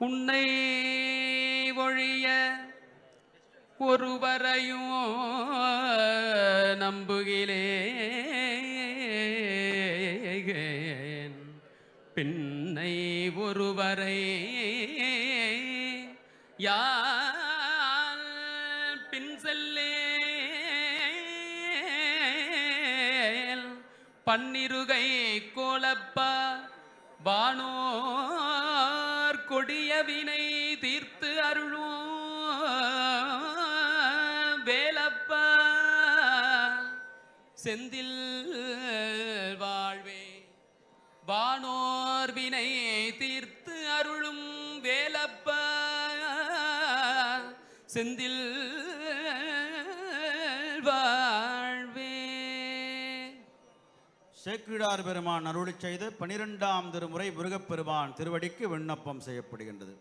உன்னை ஒழிய ஒருவரையும் நம்புகிறேன், பின்னை ஒருவரை யான் பின் செல்லேன். பன்னிருகை கோலப்பா வானோர் கொடிய வினை தீர்த்து அருளும் வேலப்பா, செந்தில் வாழ்வே வானோர் வினை தீர்த்து அருளும் வேலப்பா, செந்தில் வாழ்வே. சேக்கிழார் பெருமான் அருளிச் செய்த 12ஆம் திருமுறை முருகப்பெருமான் திருவடிக்கு விண்ணப்பம் செய்யப்படுகின்றது.